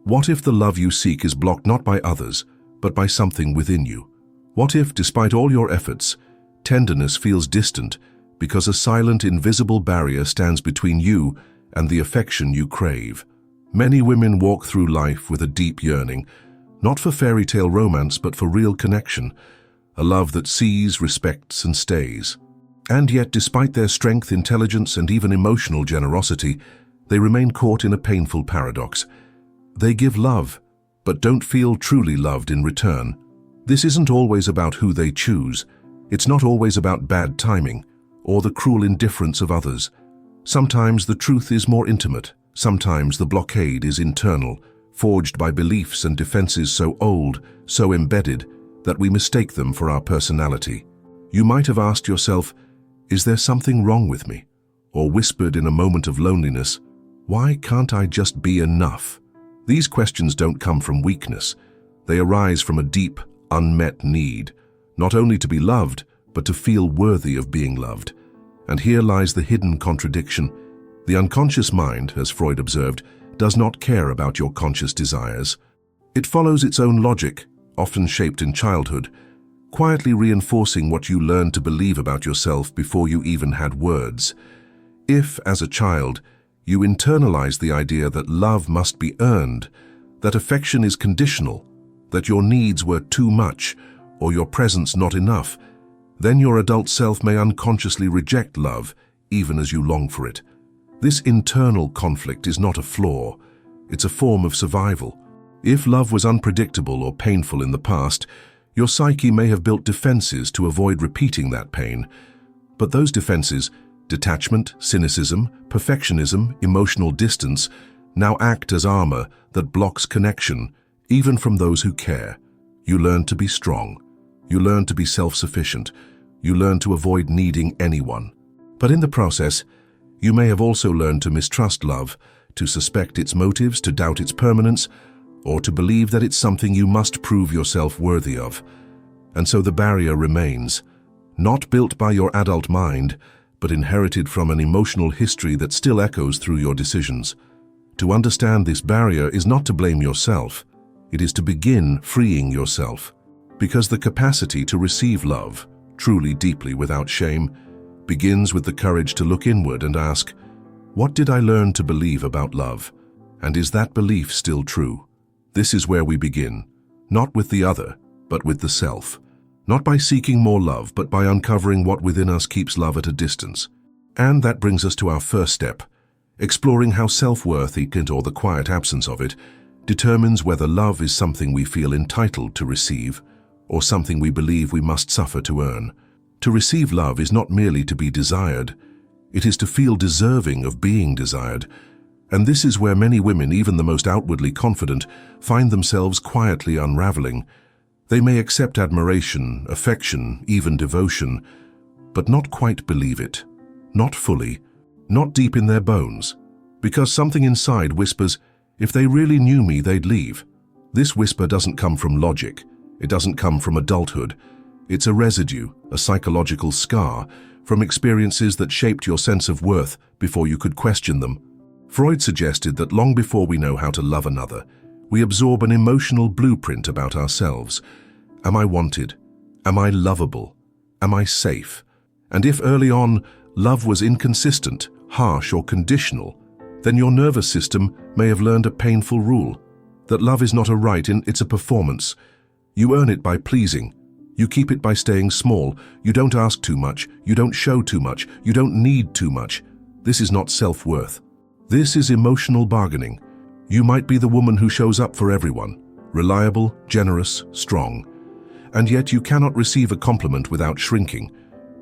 What if the love you seek is blocked not by others, but by something within you? What if, despite all your efforts, tenderness feels distant because a silent, invisible barrier stands between you and the affection you crave? Many women walk through life with a deep yearning, not for fairy tale romance but for real connection, a love that sees, respects, and stays. And yet, despite their strength, intelligence, and even emotional generosity, they remain caught in a painful paradox. They give love, but don't feel truly loved in return. This isn't always about who they choose. It's not always about bad timing or the cruel indifference of others. Sometimes the truth is more intimate. Sometimes the blockade is internal, forged by beliefs and defenses so old, so embedded, that we mistake them for our personality. You might have asked yourself, is there something wrong with me? Or whispered in a moment of loneliness, why can't I just be enough? These questions don't come from weakness. They arise from a deep, unmet need, not only to be loved, but to feel worthy of being loved. And here lies the hidden contradiction. The unconscious mind, as Freud observed, does not care about your conscious desires. It follows its own logic, often shaped in childhood, quietly reinforcing what you learned to believe about yourself before you even had words. If, as a child, you internalized the idea that love must be earned, that affection is conditional, that your needs were too much, or your presence not enough, then your adult self may unconsciously reject love, even as you long for it. This internal conflict is not a flaw, it's a form of survival. If love was unpredictable or painful in the past, your psyche may have built defenses to avoid repeating that pain. But those defenses, detachment, cynicism, perfectionism, emotional distance, now act as armor that blocks connection, even from those who care. You learn to be strong. You learn to be self-sufficient. You learn to avoid needing anyone. But in the process, you may have also learned to mistrust love, to suspect its motives, to doubt its permanence, or to believe that it's something you must prove yourself worthy of. And so the barrier remains, not built by your adult mind, but inherited from an emotional history that still echoes through your decisions. To understand this barrier is not to blame yourself, it is to begin freeing yourself. Because the capacity to receive love, truly deeply without shame, begins with the courage to look inward and ask, what did I learn to believe about love? And is that belief still true? This is where we begin, not with the other, but with the self. Not by seeking more love, but by uncovering what within us keeps love at a distance. And that brings us to our first step, exploring how self-worth, or the quiet absence of it, determines whether love is something we feel entitled to receive, or something we believe we must suffer to earn. To receive love is not merely to be desired, it is to feel deserving of being desired. And this is where many women, even the most outwardly confident, find themselves quietly unraveling. They may accept admiration, affection, even devotion, but not quite believe it. Not fully, not deep in their bones. Because something inside whispers, if they really knew me, they'd leave. This whisper doesn't come from logic. It doesn't come from adulthood. It's a residue, a psychological scar, from experiences that shaped your sense of worth before you could question them. Freud suggested that long before we know how to love another, we absorb an emotional blueprint about ourselves. Am I wanted? Am I lovable? Am I safe? And if early on, love was inconsistent, harsh, or conditional, then your nervous system may have learned a painful rule, that love is not a right, it's a performance. You earn it by pleasing. You keep it by staying small. You don't ask too much. You don't show too much. You don't need too much. This is not self-worth. This is emotional bargaining. You might be the woman who shows up for everyone, reliable, generous, strong. And yet you cannot receive a compliment without shrinking.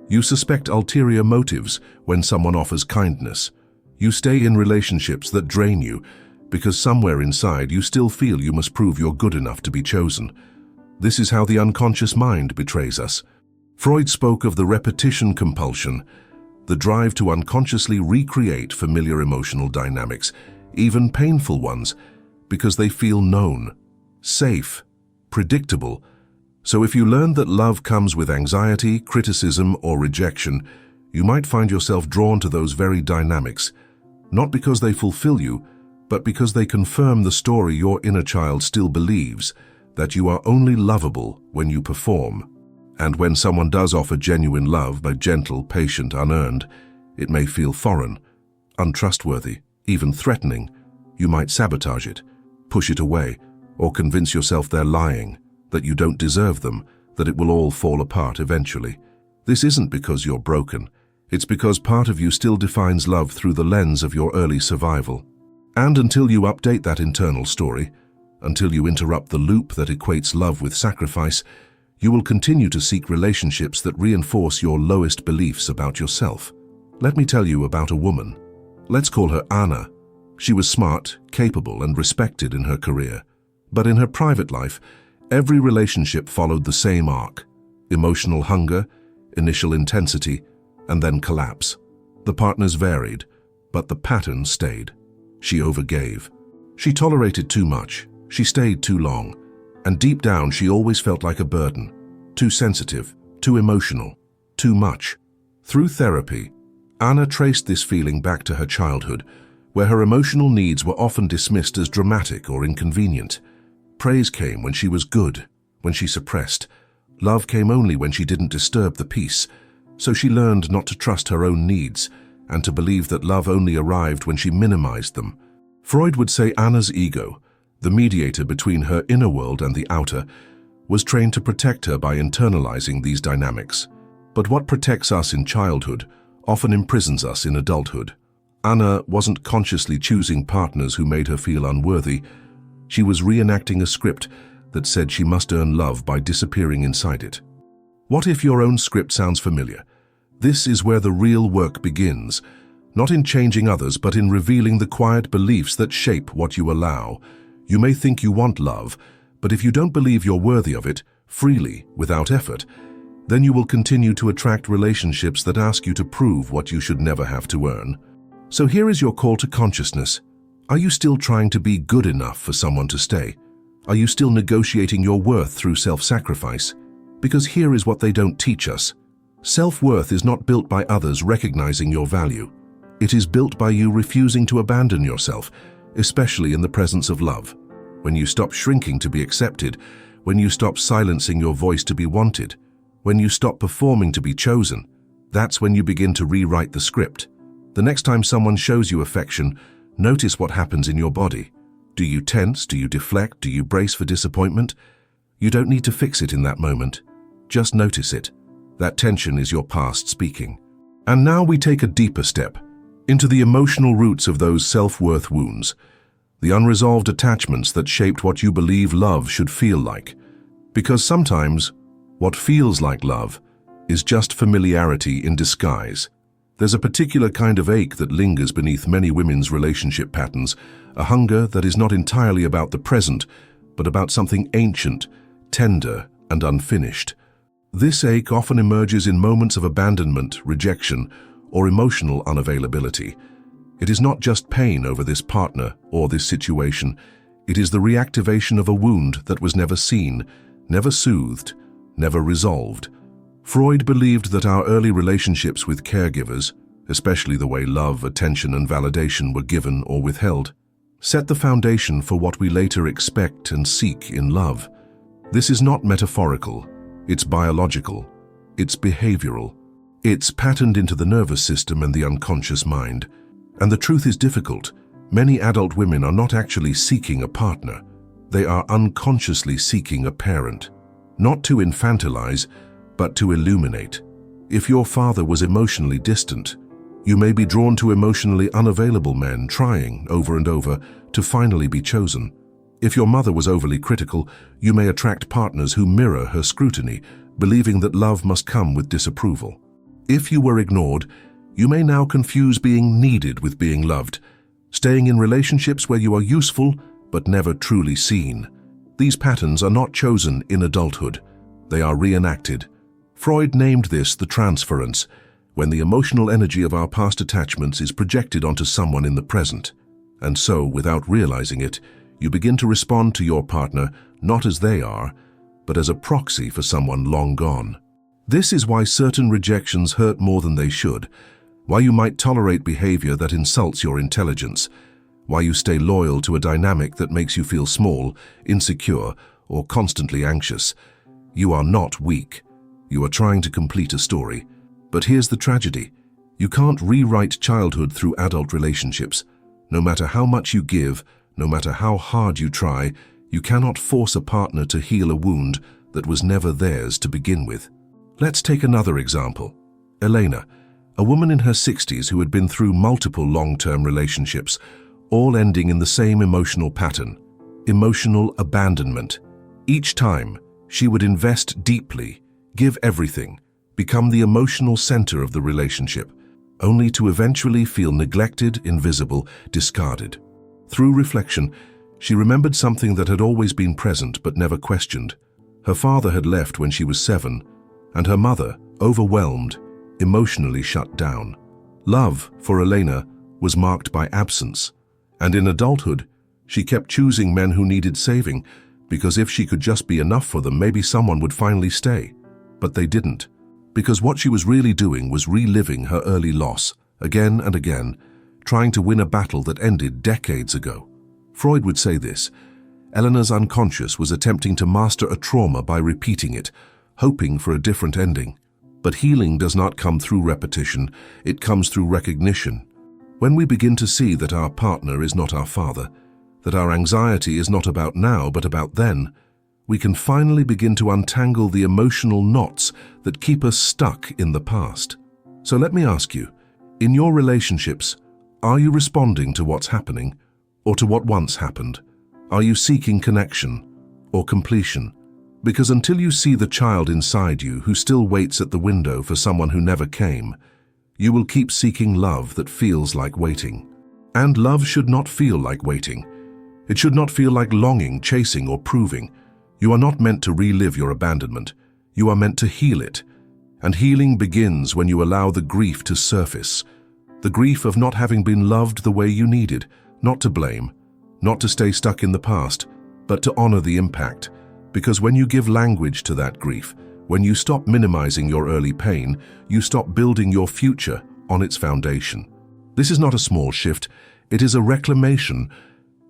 You suspect ulterior motives when someone offers kindness. You stay in relationships that drain you because somewhere inside you still feel you must prove you're good enough to be chosen. This is how the unconscious mind betrays us. Freud spoke of the repetition compulsion, the drive to unconsciously recreate familiar emotional dynamics, even painful ones, because they feel known, safe, predictable. So if you learn that love comes with anxiety, criticism, or rejection, you might find yourself drawn to those very dynamics, not because they fulfill you, but because they confirm the story your inner child still believes, that you are only lovable when you perform. And when someone does offer genuine love, but gentle, patient, unearned, it may feel foreign, untrustworthy, even threatening. You might sabotage it, push it away, or convince yourself they're lying, that you don't deserve them, that it will all fall apart eventually. This isn't because you're broken. It's because part of you still defines love through the lens of your early survival. And until you update that internal story, until you interrupt the loop that equates love with sacrifice, you will continue to seek relationships that reinforce your lowest beliefs about yourself. Let me tell you about a woman. Let's call her Anna. She was smart, capable, and respected in her career. But in her private life, every relationship followed the same arc: emotional hunger, initial intensity, and then collapse. The partners varied, but the pattern stayed. She overgave. She tolerated too much. She stayed too long. And deep down, she always felt like a burden. Too sensitive, too emotional, too much. Through therapy, Anna traced this feeling back to her childhood, where her emotional needs were often dismissed as dramatic or inconvenient. Praise came when she was good, when she suppressed. Love came only when she didn't disturb the peace. So she learned not to trust her own needs, and to believe that love only arrived when she minimized them. Freud would say Anna's ego, the mediator between her inner world and the outer, was trained to protect her by internalizing these dynamics. But what protects us in childhood often imprisons us in adulthood. Anna wasn't consciously choosing partners who made her feel unworthy. She was reenacting a script that said she must earn love by disappearing inside it. What if your own script sounds familiar? This is where the real work begins, not in changing others, but in revealing the quiet beliefs that shape what you allow. You may think you want love, but if you don't believe you're worthy of it, freely, without effort, then you will continue to attract relationships that ask you to prove what you should never have to earn. So here is your call to consciousness. Are you still trying to be good enough for someone to stay? Are you still negotiating your worth through self-sacrifice? Because here is what they don't teach us. Self-worth is not built by others recognizing your value. It is built by you refusing to abandon yourself, especially in the presence of love. When you stop shrinking to be accepted, when you stop silencing your voice to be wanted, when you stop performing to be chosen, that's when you begin to rewrite the script. The next time someone shows you affection, notice what happens in your body. Do you tense? Do you deflect? Do you brace for disappointment? You don't need to fix it in that moment. Just notice it. That tension is your past speaking. And now we take a deeper step into the emotional roots of those self-worth wounds, the unresolved attachments that shaped what you believe love should feel like. Because sometimes, what feels like love is just familiarity in disguise. There's a particular kind of ache that lingers beneath many women's relationship patterns, a hunger that is not entirely about the present, but about something ancient, tender, and unfinished. This ache often emerges in moments of abandonment, rejection, or emotional unavailability. It is not just pain over this partner or this situation. It is the reactivation of a wound that was never seen, never soothed, never resolved. Freud believed that our early relationships with caregivers, especially the way love, attention, and validation were given or withheld, set the foundation for what we later expect and seek in love. This is not metaphorical. It's biological. It's behavioral. It's patterned into the nervous system and the unconscious mind. And the truth is difficult. Many adult women are not actually seeking a partner. They are unconsciously seeking a parent. Not to infantilize, but to illuminate. If your father was emotionally distant, you may be drawn to emotionally unavailable men trying, over and over, to finally be chosen. If your mother was overly critical, you may attract partners who mirror her scrutiny, believing that love must come with disapproval. If you were ignored, you may now confuse being needed with being loved, staying in relationships where you are useful but never truly seen. These patterns are not chosen in adulthood. They are reenacted. Freud named this the transference, when the emotional energy of our past attachments is projected onto someone in the present. And so, without realizing it, you begin to respond to your partner not as they are, but as a proxy for someone long gone. This is why certain rejections hurt more than they should, why you might tolerate behavior that insults your intelligence, why you stay loyal to a dynamic that makes you feel small, insecure, or constantly anxious. You are not weak. You are trying to complete a story. But here's the tragedy. You can't rewrite childhood through adult relationships. No matter how much you give, no matter how hard you try, you cannot force a partner to heal a wound that was never theirs to begin with. Let's take another example. Elena, a woman in her 60s who had been through multiple long-term relationships, all ending in the same emotional pattern: emotional abandonment. Each time, she would invest deeply, give everything, become the emotional center of the relationship, only to eventually feel neglected, invisible, discarded. Through reflection, she remembered something that had always been present but never questioned. Her father had left when she was 7, and her mother, overwhelmed, emotionally shut down. Love, for Elena, was marked by absence, and in adulthood, she kept choosing men who needed saving, because if she could just be enough for them, maybe someone would finally stay. But they didn't, because what she was really doing was reliving her early loss, again and again, trying to win a battle that ended decades ago. Freud would say this: Elena's unconscious was attempting to master a trauma by repeating it, hoping for a different ending. But healing does not come through repetition, it comes through recognition. When we begin to see that our partner is not our father, that our anxiety is not about now but about then, we can finally begin to untangle the emotional knots that keep us stuck in the past. So let me ask you, in your relationships, are you responding to what's happening or to what once happened? Are you seeking connection or completion? Because until you see the child inside you who still waits at the window for someone who never came, you will keep seeking love that feels like waiting. And love should not feel like waiting. It should not feel like longing, chasing, or proving. You are not meant to relive your abandonment. You are meant to heal it. And healing begins when you allow the grief to surface. The grief of not having been loved the way you needed, not to blame, not to stay stuck in the past, but to honor the impact. Because when you give language to that grief, when you stop minimizing your early pain, you stop building your future on its foundation. This is not a small shift, it is a reclamation.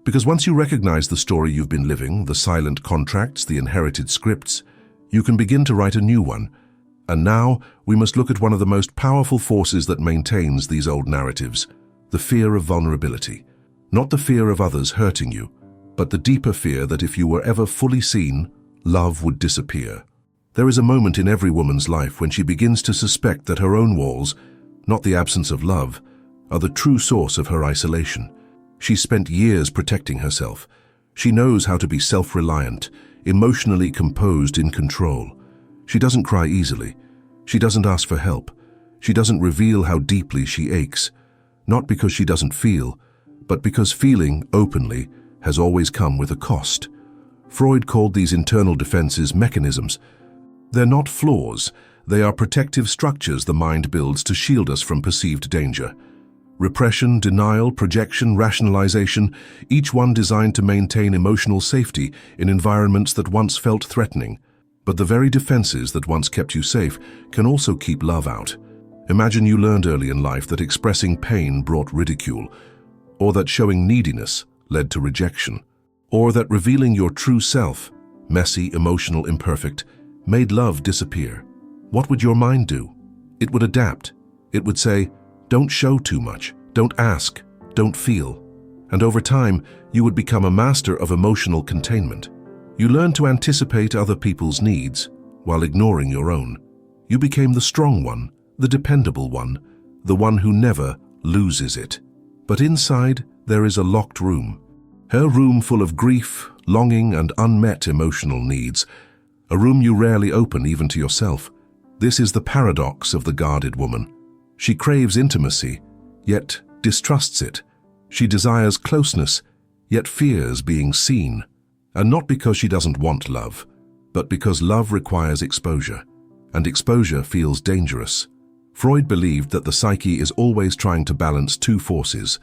Because once you recognize the story you've been living, the silent contracts, the inherited scripts, you can begin to write a new one. And now we must look at one of the most powerful forces that maintains these old narratives: the fear of vulnerability. Not the fear of others hurting you, but the deeper fear that if you were ever fully seen, love would disappear. There is a moment in every woman's life when she begins to suspect that her own walls, not the absence of love, are the true source of her isolation. She spent years protecting herself. She knows how to be self-reliant, emotionally composed, in control. She doesn't cry easily. She doesn't ask for help. She doesn't reveal how deeply she aches. Not because she doesn't feel, but because feeling openly has always come with a cost. Freud called these internal defenses mechanisms. They're not flaws. They are protective structures the mind builds to shield us from perceived danger. Repression, denial, projection, rationalization, each one designed to maintain emotional safety in environments that once felt threatening. But the very defenses that once kept you safe can also keep love out. Imagine you learned early in life that expressing pain brought ridicule, or that showing neediness led to rejection, or that revealing your true self, messy, emotional, imperfect, made love disappear. What would your mind do? It would adapt. It would say, don't show too much, don't ask, don't feel. And over time, you would become a master of emotional containment. You learned to anticipate other people's needs while ignoring your own. You became the strong one, the dependable one, the one who never loses it. But inside, there is a locked room. Her room full of grief, longing, and unmet emotional needs. A room you rarely open even to yourself. This is the paradox of the guarded woman. She craves intimacy, yet distrusts it. She desires closeness, yet fears being seen. And not because she doesn't want love, but because love requires exposure, and exposure feels dangerous. Freud believed that the psyche is always trying to balance two forces: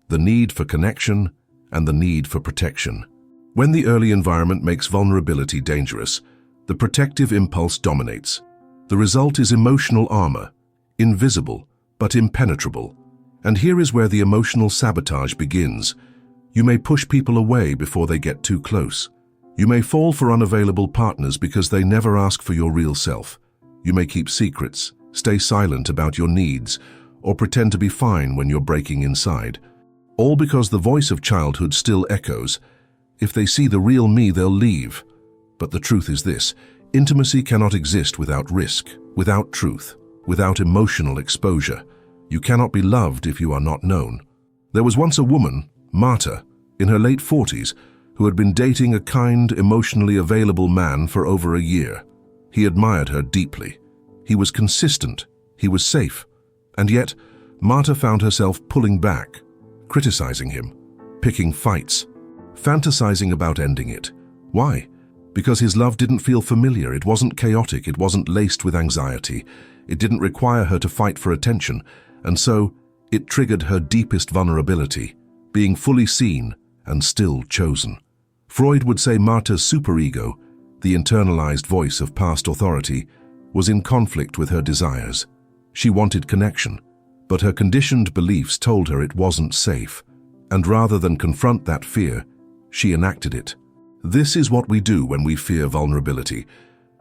the need for connection and the need for protection. When the early environment makes vulnerability dangerous, the protective impulse dominates. The result is emotional armor, invisible but impenetrable. And here is where the emotional sabotage begins. You may push people away before they get too close. You may fall for unavailable partners because they never ask for your real self. You may keep secrets, stay silent about your needs, or pretend to be fine when you're breaking inside. All because the voice of childhood still echoes. If they see the real me, they'll leave. But the truth is this: intimacy cannot exist without risk, without truth, without emotional exposure. You cannot be loved if you are not known. There was once a woman, Marta, in her late 40s, who had been dating a kind, emotionally available man for over a year. He admired her deeply. He was consistent. He was safe. And yet, Marta found herself pulling back, criticizing him, picking fights, fantasizing about ending it. Why? Because his love didn't feel familiar. It wasn't chaotic. It wasn't laced with anxiety. It didn't require her to fight for attention. And so, it triggered her deepest vulnerability, being fully seen and still chosen. Freud would say Marta's superego, the internalized voice of past authority, was in conflict with her desires. She wanted connection, but her conditioned beliefs told her it wasn't safe, and rather than confront that fear, she enacted it. This is what we do when we fear vulnerability.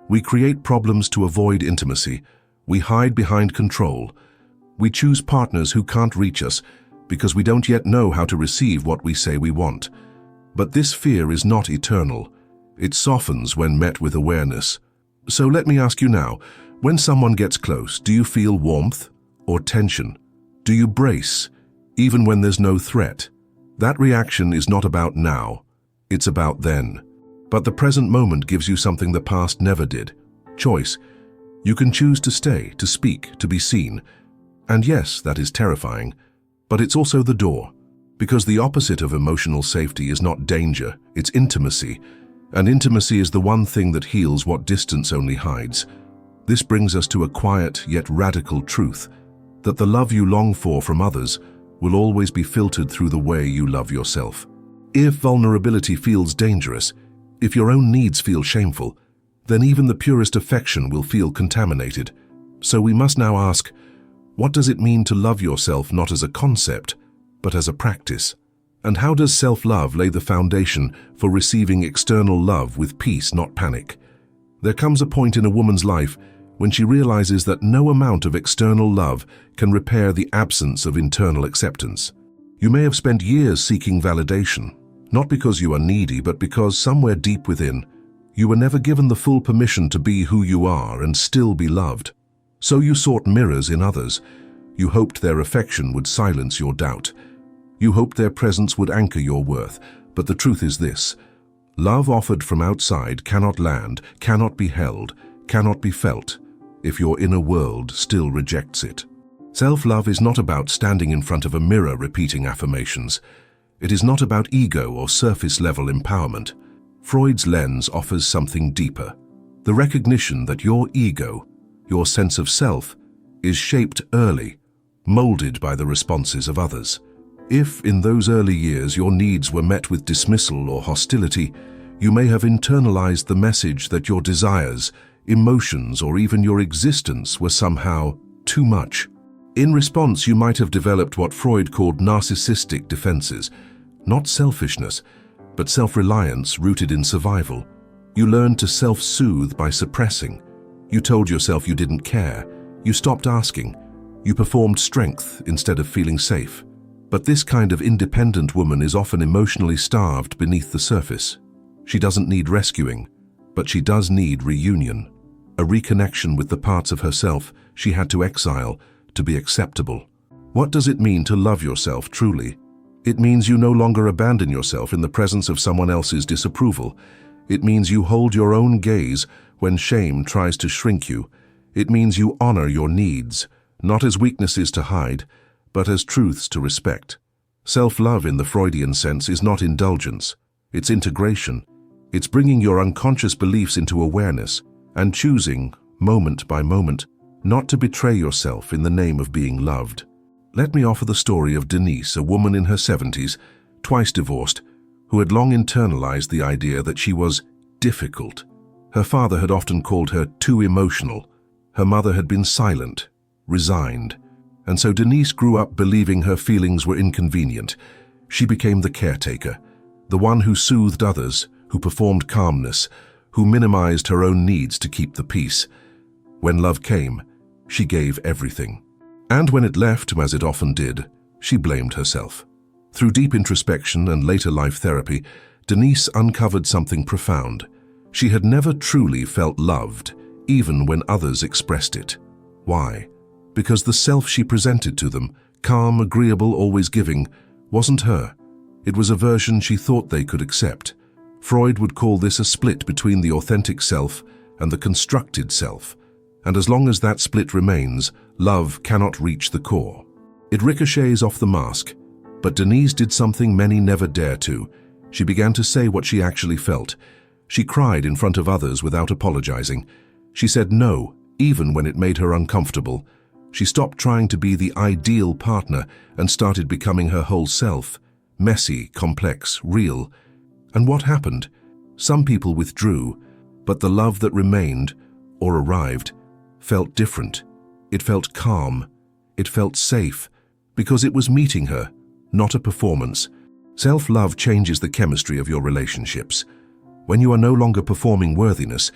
We create problems to avoid intimacy. We hide behind control. We choose partners who can't reach us because we don't yet know how to receive what we say we want. But this fear is not eternal. It softens when met with awareness. So let me ask you now, when someone gets close, do you feel warmth or tension? Do you brace, even when there's no threat? That reaction is not about now, it's about then. But the present moment gives you something the past never did: choice. You can choose to stay, to speak, to be seen. And yes, that is terrifying, but it's also the door. Because the opposite of emotional safety is not danger, it's intimacy. And intimacy is the one thing that heals what distance only hides. This brings us to a quiet yet radical truth, that the love you long for from others will always be filtered through the way you love yourself. If vulnerability feels dangerous, if your own needs feel shameful, then even the purest affection will feel contaminated. So we must now ask, what does it mean to love yourself not as a concept, but as a practice? And how does self-love lay the foundation for receiving external love with peace, not panic? There comes a point in a woman's life when she realizes that no amount of external love can repair the absence of internal acceptance. You may have spent years seeking validation, not because you are needy, but because somewhere deep within, you were never given the full permission to be who you are and still be loved. So you sought mirrors in others. You hoped their affection would silence your doubt. You hoped their presence would anchor your worth. But the truth is this: love offered from outside cannot land, cannot be held, cannot be felt, if your inner world still rejects it. Self-love is not about standing in front of a mirror repeating affirmations. It is not about ego or surface-level empowerment. Freud's lens offers something deeper: the recognition that your ego, your sense of self, is shaped early, molded by the responses of others. If, in those early years, your needs were met with dismissal or hostility, you may have internalized the message that your desires, emotions, or even your existence were somehow too much. In response, you might have developed what Freud called narcissistic defenses, not selfishness, but self-reliance rooted in survival. You learned to self-soothe by suppressing. You told yourself you didn't care. You stopped asking. You performed strength instead of feeling safe. But this kind of independent woman is often emotionally starved beneath the surface. She doesn't need rescuing, but she does need reunion, a reconnection with the parts of herself she had to exile to be acceptable. What does it mean to love yourself truly? It means you no longer abandon yourself in the presence of someone else's disapproval. It means you hold your own gaze when shame tries to shrink you. It means you honor your needs, not as weaknesses to hide, but as truths to respect. Self-love in the Freudian sense is not indulgence. It's integration. It's bringing your unconscious beliefs into awareness and choosing, moment by moment, not to betray yourself in the name of being loved. Let me offer the story of Denise, a woman in her 70s, twice divorced, who had long internalized the idea that she was difficult. Her father had often called her too emotional. Her mother had been silent, resigned. And so Denise grew up believing her feelings were inconvenient. She became the caretaker, the one who soothed others, who performed calmness, who minimized her own needs to keep the peace. When love came, she gave everything. And when it left, as it often did, she blamed herself. Through deep introspection and later life therapy, Denise uncovered something profound. She had never truly felt loved, even when others expressed it. Why? Because the self she presented to them, calm, agreeable, always giving, wasn't her. It was a version she thought they could accept. Freud would call this a split between the authentic self and the constructed self. And as long as that split remains, love cannot reach the core. It ricochets off the mask. But Denise did something many never dare to. She began to say what she actually felt. She cried in front of others without apologizing. She said no, even when it made her uncomfortable. She stopped trying to be the ideal partner and started becoming her whole self. Messy, complex, real. And what happened? Some people withdrew, but the love that remained, or arrived, felt different. It felt calm. It felt safe, because it was meeting her, not a performance. Self-love changes the chemistry of your relationships. When you are no longer performing worthiness,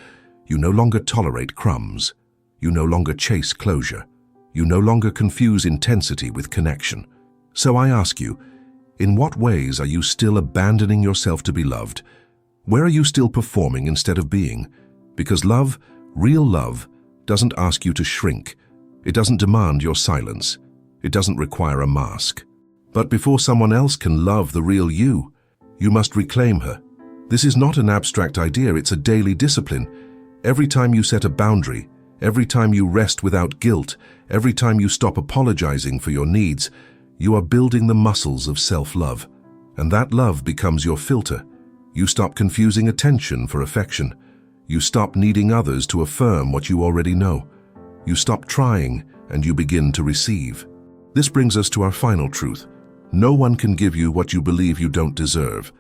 you no longer tolerate crumbs. You no longer chase closure. You no longer confuse intensity with connection. So I ask you, in what ways are you still abandoning yourself to be loved? Where are you still performing instead of being? Because love, real love, doesn't ask you to shrink. It doesn't demand your silence. It doesn't require a mask. But before someone else can love the real you must reclaim her. This is not an abstract idea, it's a daily discipline. Every time you set a boundary, every time you rest without guilt, every time you stop apologizing for your needs, you are building the muscles of self-love. And that love becomes your filter. You stop confusing attention for affection. You stop needing others to affirm what you already know. You stop trying and you begin to receive. This brings us to our final truth. No one can give you what you believe you don't deserve.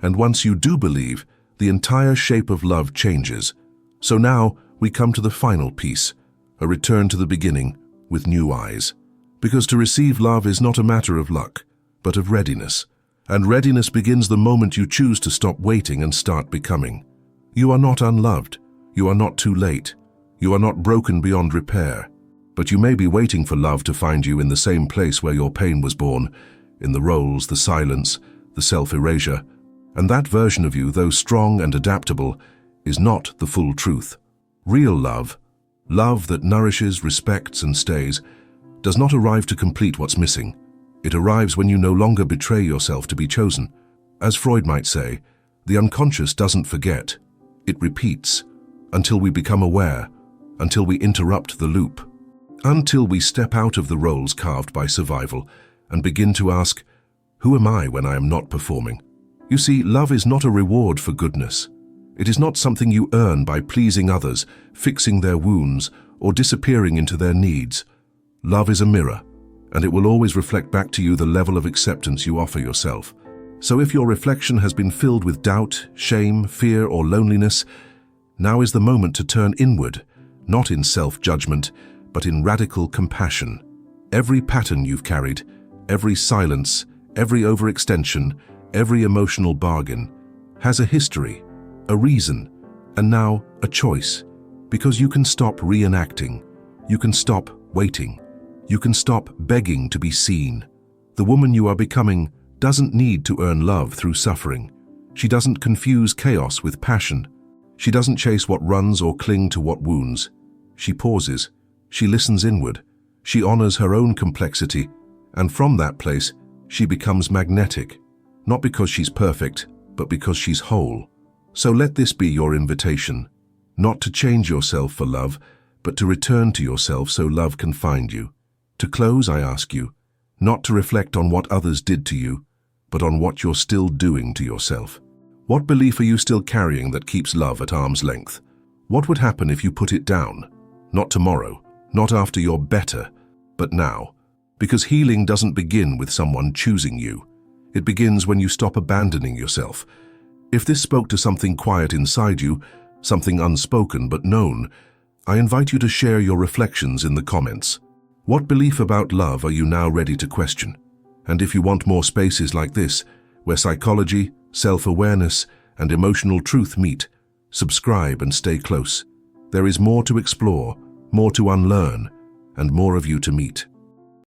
And once you do believe, the entire shape of love changes. So now we come to the final piece, a return to the beginning with new eyes. Because to receive love is not a matter of luck, but of readiness. And readiness begins the moment you choose to stop waiting and start becoming. You are not unloved. You are not too late. You are not broken beyond repair. But you may be waiting for love to find you in the same place where your pain was born, in the roles, the silence, the self-erasure. And that version of you, though strong and adaptable, is not the full truth. Real love, love that nourishes, respects, and stays, does not arrive to complete what's missing. It arrives when you no longer betray yourself to be chosen. As Freud might say, the unconscious doesn't forget. It repeats, until we become aware, until we interrupt the loop, until we step out of the roles carved by survival and begin to ask, who am I when I am not performing? You see, love is not a reward for goodness. It is not something you earn by pleasing others, fixing their wounds, or disappearing into their needs. Love is a mirror, and it will always reflect back to you the level of acceptance you offer yourself. So if your reflection has been filled with doubt, shame, fear, or loneliness, now is the moment to turn inward, not in self-judgment, but in radical compassion. Every pattern you've carried, every silence, every overextension, every emotional bargain, has a history, a reason, and now a choice. Because you can stop reenacting. You can stop waiting. You can stop begging to be seen. The woman you are becoming doesn't need to earn love through suffering. She doesn't confuse chaos with passion. She doesn't chase what runs or cling to what wounds. She pauses. She listens inward. She honors her own complexity. And from that place, she becomes magnetic. Not because she's perfect, but because she's whole. So let this be your invitation. Not to change yourself for love, but to return to yourself so love can find you. To close, I ask you, not to reflect on what others did to you, but on what you're still doing to yourself. What belief are you still carrying that keeps love at arm's length? What would happen if you put it down? Not tomorrow, not after you're better, but now. Because healing doesn't begin with someone choosing you. It begins when you stop abandoning yourself. If this spoke to something quiet inside you, something unspoken but known, I invite you to share your reflections in the comments. What belief about love are you now ready to question? And if you want more spaces like this, where psychology, self-awareness, and emotional truth meet, subscribe and stay close. There is more to explore, more to unlearn, and more of you to meet.